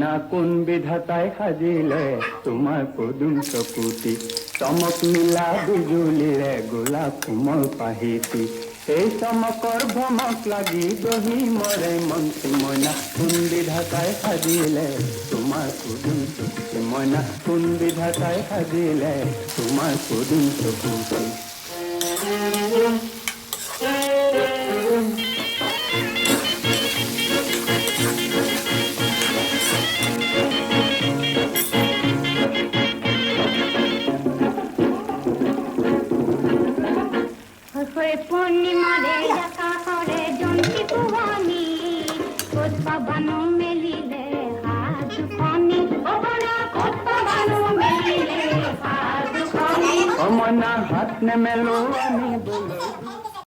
মইনা কোন বিধাতাই সাজিলে তোমাৰ পদুম চকুতি চমক নীলা বিজুলীৰে গোলাপ কোমল পাহিতি এই চমকৰ ভমক লাগি দহি মৰে মন্ত্ৰী মইনা কোন বিধাতাই সাজিলে তোমাৰ পদুম চকুতি মইনা কোন বিধাতাই সাজিলে তোমাৰ পদুম চকুতি পূর্ণিমারে দেখা করে জন্তি পুবানি কোথা বানু মেলিলে হাত পানি ওবনা কোথা বানু মেলিলে হাত পানি অমনা হাত নেমেলো আমি বলো